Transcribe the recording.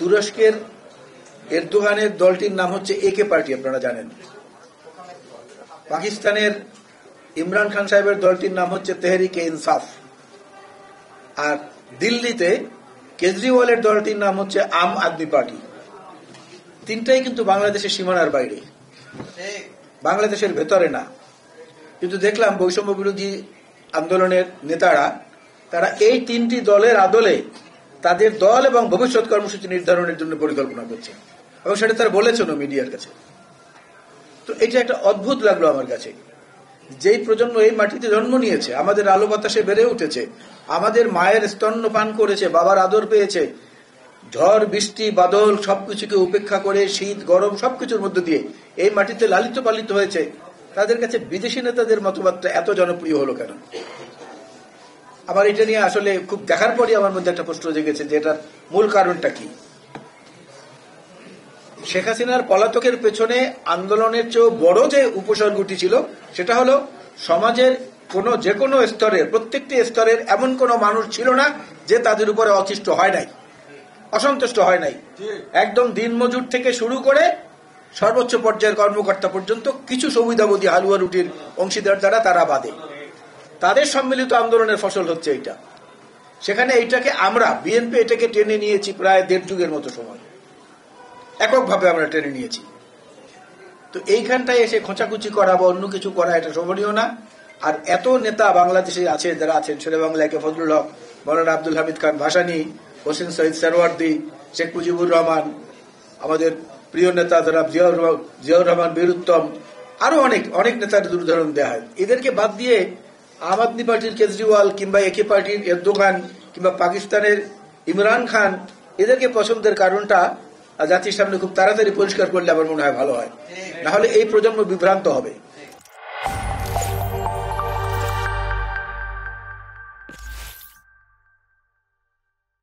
তুরস্কের এরদোগানের দলটির নাম হচ্ছে একে পার্টি, আপনারা জানেন। পাকিস্তানের ইমরান খান সাহেবের দলটির নাম হচ্ছে তেহরিকে ইনসাফ। আর দিল্লিতে কেজরিওয়ালের দলটির নাম হচ্ছে আম আদমি পার্টি। তিনটাই কিন্তু বাংলাদেশের সীমানার বাইরে, বাংলাদেশের ভেতরে না। কিন্তু দেখলাম বৈষম্য বিরোধী আন্দোলনের নেতারা তারা এই তিনটি দলের আদলে তাদের দল এবং ভবিষ্যৎ কর্মসূচি নির্ধারণের জন্য পরিকল্পনা করছে, এবং সেটা তারা বলেছেন মিডিয়ার কাছে। তো এটা একটা অদ্ভুত লাগলো আমার কাছে। যেই প্রজন্ম এই মাটিতে জন্ম নিয়েছে, আমাদের আলো বাতাসে বেড়ে উঠেছে, আমাদের মায়ের স্তন্যপান করেছে, বাবার আদর পেয়েছে, ঝড় বৃষ্টি বাদল সবকিছুকে উপেক্ষা করে শীত গরম সবকিছুর মধ্য দিয়ে এই মাটিতে লালিত পালিত হয়েছে, তাদের কাছে বিদেশি নেতাদের মতবাদটা এত জনপ্রিয় হলো কেন? আমার এটা নিয়ে আসলে খুব দেখার পরই আমার মধ্যে একটা প্রশ্ন জেগেছে যে এটার মূল কারণটা কি। শেখ হাসিনার পলাতকের পেছনে আন্দোলনের চেয়েও বড় যে উপসর্গটি ছিল সেটা হলো সমাজের যে কোনো স্তরের, প্রত্যেকটি স্তরের এমন কোনো মানুষ ছিল না যে তাদের উপরে অতিষ্ঠ হয় নাই, অসন্তুষ্ট হয় নাই। একদম দিনমজুর থেকে শুরু করে সর্বোচ্চ পর্যায়ের কর্মকর্তা পর্যন্ত কিছু সুবিধাবতী হালুয়া রুটির অংশীদার যারা, তারা বাদে তাদের সম্মিলিত আন্দোলনের ফসল হচ্ছে এইটা। সেখানে এইটাকে আমরা বিএনপি এটাকে টেনে নিয়েছি প্রায় 1.5 যুগের মতো সময়, এককভাবে আমরা টেনে নিয়েছি। তো এইখানটায় এসে খোঁচাখুচি করা বা অন্য কিছু করা এটা শোভনীয় না। আর এত নেতা বাংলাদেশে আছে, যারা আছেন শেরে বাংলা একে ফজলুল হক, মৌলানা আব্দুল হামিদ খান ভাসানী, হোসেন সৈয়দ সরওয়ার্দী, শেখ মুজিবুর রহমান, আমাদের প্রিয় নেতা যারা জিয়াউর রহমান বীরুত্তম, আরো অনেক অনেক নেতার উদাহরণ দেওয়া হয়। এদেরকে বাদ দিয়ে আম আদমি পার্টির কেজরিওয়াল কিংবা একে পার্টির এরদোগান কিংবা পাকিস্তানের ইমরান খান, এদেরকে পছন্দের কারণটা জাতির সামনে খুব তাড়াতাড়ি পরিষ্কার করলে আমার মনে হয় ভালো হয়। না হলে এই প্রজন্ম বিভ্রান্ত হবে।